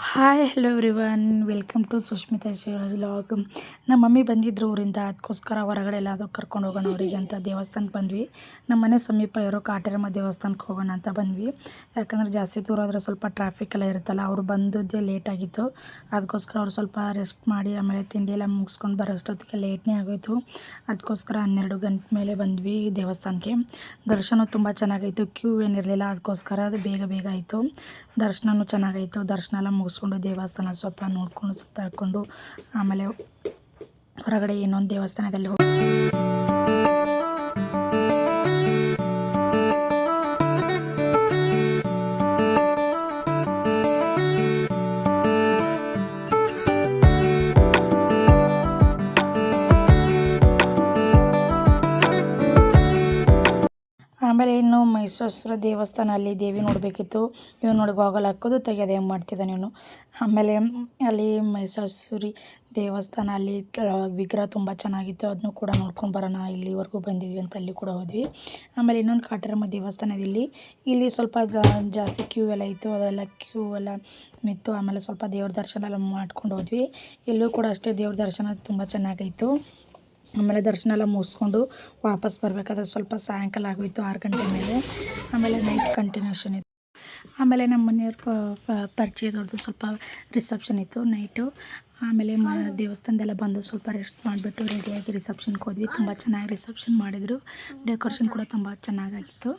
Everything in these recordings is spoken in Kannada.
Hi hello everyone welcome to Sushmita Shivraj vlog. ನಮ್ಮ ಮಮ್ಮಿ ಬಂದಿದ್ರು ಊರಿಂದ, ಅದಕ್ಕೋಸ್ಕರ ಹೊರಗಡೆ ಎಲ್ಲಾದರೂ ಕರ್ಕೊಂಡು ಹೋಗೋಣ ಅವರಿಗೆ ಅಂತ ದೇವಸ್ಥಾನಕ್ಕೆ ಬಂದ್ವಿ. ನಮ್ಮ ಮನೆ ಸಮೀಪ ಇರೋ ಕಾಟೇರಮ್ಮ ದೇವಸ್ಥಾನಕ್ಕೆ ಹೋಗೋಣ ಅಂತ ಬಂದ್ವಿ. ಯಾಕಂದರೆ ಜಾಸ್ತಿ ದೂರ ಆದರೆ ಸ್ವಲ್ಪ ಟ್ರಾಫಿಕ್ ಎಲ್ಲ ಇರುತ್ತಲ್ಲ, ಅವರು ಬಂದದ್ದೇ ಲೇಟ್ ಆಗಿತ್ತು. ಅದಕ್ಕೋಸ್ಕರ ಅವ್ರು ಸ್ವಲ್ಪ ರೆಸ್ಟ್ ಮಾಡಿ ಆಮೇಲೆ ತಿಂಡಿ ಎಲ್ಲ ಮುಗಿಸ್ಕೊಂಡು ಬರೋಷ್ಟೊತ್ತಿಗೆ ಲೇಟ್ನೇ ಆಗೋಯಿತು. ಅದಕ್ಕೋಸ್ಕರ 12 ಗಂಟೆ ಮೇಲೆ ಬಂದ್ವಿ ದೇವಸ್ಥಾನಕ್ಕೆ. ದರ್ಶನ ತುಂಬ ಚೆನ್ನಾಗಾಯಿತು, ಕ್ಯೂ ಏನಿರಲಿಲ್ಲ, ಅದಕ್ಕೋಸ್ಕರ ಅದು ಬೇಗ ಆಯಿತು. ದರ್ಶನವೂ ಚೆನ್ನಾಗಾಯಿತು. ದರ್ಶನ ಎಲ್ಲ ಮುಗಿಸ್ಕೊಂಡು ದೇವಸ್ಥಾನ ಸ್ವಲ್ಪ ನೋಡಿಕೊಂಡು ಸುತ್ತಾಡ್ಕೊಂಡು ಆಮೇಲೆ ಹೊರಗಡೆ ಇನ್ನೊಂದು ದೇವಸ್ಥಾನದಲ್ಲಿ ಆಮೇಲೆ ಇನ್ನು ಮಹಿಷಾಸುರ ದೇವಸ್ಥಾನ, ಅಲ್ಲಿ ದೇವಿ ನೋಡಬೇಕಿತ್ತು. ಇವ್ನು ನೋಡಿ ಗಾಗಲ್ ಹಾಕೋದು ತೆಗೆಯೋದು ಹೆಂಗೆ ಮಾಡ್ತಿದ್ದಾನೆ ಇವನು. ಆಮೇಲೆ ಅಲ್ಲಿ ಮಹಿಷಾಸುರಿ ದೇವಸ್ಥಾನ, ಅಲ್ಲಿ ವಿಗ್ರಹ ತುಂಬ ಚೆನ್ನಾಗಿತ್ತು, ಅದನ್ನು ಕೂಡ ನೋಡ್ಕೊಂಡು ಬರೋಣ, ಇಲ್ಲಿವರೆಗೂ ಬಂದಿದ್ವಿ ಅಂತ ಅಲ್ಲಿ ಕೂಡ ಹೋದ್ವಿ. ಆಮೇಲೆ ಇನ್ನೊಂದು ಕಾಟೇರಮ್ಮ ದೇವಸ್ಥಾನದಲ್ಲಿ ಇಲ್ಲಿ ಸ್ವಲ್ಪ ಜಾಸ್ತಿ ಕ್ಯೂ ಎಲ್ಲ ಇತ್ತು, ಅದೆಲ್ಲ ಕ್ಯೂ ಎಲ್ಲ ನಿಂತು ಆಮೇಲೆ ಸ್ವಲ್ಪ ದೇವ್ರ ದರ್ಶನ ಎಲ್ಲ ಮಾಡ್ಕೊಂಡು ಹೋದ್ವಿ. ಇಲ್ಲೂ ಕೂಡ ಅಷ್ಟೇ ದೇವ್ರ ದರ್ಶನ ತುಂಬ ಚೆನ್ನಾಗಾಯಿತು. ಆಮೇಲೆ ದರ್ಶನ ಎಲ್ಲ ಮುಗಿಸ್ಕೊಂಡು ವಾಪಸ್ ಬರಬೇಕಾದ್ರೆ ಸ್ವಲ್ಪ ಸಾಯಂಕಾಲ ಆಗೋಯಿತು, 6 ಗಂಟೆ ಮೇಲೆ. ಆಮೇಲೆ ನೈಟ್ ಕಂಟಿನ್ಯೂಷನ್ ಇತ್ತು. ಆಮೇಲೆ ನಮ್ಮ ಮನೆಯವ್ರ ಪರಿಚಯದವ್ರದ್ದು ಸ್ವಲ್ಪ ರಿಸೆಪ್ಷನ್ ಇತ್ತು ನೈಟು. ಆಮೇಲೆ ದೇವಸ್ಥಾನದೆಲ್ಲ ಬಂದು ಸ್ವಲ್ಪ ರೆಸ್ಟ್ ಮಾಡಿಬಿಟ್ಟು ರೆಡಿಯಾಗಿ ರಿಸೆಪ್ಷನ್ಗೆ ಹೋದ್ವಿ. ತುಂಬ ಚೆನ್ನಾಗಿ ರಿಸೆಪ್ಷನ್ ಮಾಡಿದರು, ಡೆಕೋರೇಷನ್ ಕೂಡ ತುಂಬ ಚೆನ್ನಾಗಾಗಿತ್ತು.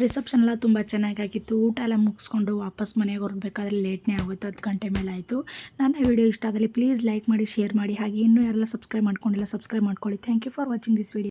ರಿಸೆಪ್ಷನ್ ಎಲ್ಲ ತುಂಬ ಚೆನ್ನಾಗಾಗಿತ್ತು. ಊಟ ಎಲ್ಲ ಮುಗಿಸ್ಕೊಂಡು ವಾಪಸ್ ಮನೆಗೆ ಹೊರಡ್ಬೇಕಾದ್ರೆ ಲೇಟ್ನೇ ಆಗೋಯ್ತು, 10 ಗಂಟೆ ಮೇಲೆ ಆಯಿತು. ನನ್ನ ವಿಡಿಯೋ ಇಷ್ಟ ಆದಲ್ಲಿ ಪ್ಲೀಸ್ ಲೈಕ್ ಮಾಡಿ, ಶೇರ್ ಮಾಡಿ, ಹಾಗೆ ಇನ್ನೂ ಯಾರೆಲ್ಲ ಸಬ್ಸ್ಕ್ರೈಬ್ ಮಾಡ್ಕೊಂಡಿಲ್ಲ ಸಬ್ಸ್ಕ್ರೈಬ್ ಮಾಡ್ಕೊಳ್ಳಿ. Thank you for watching this video.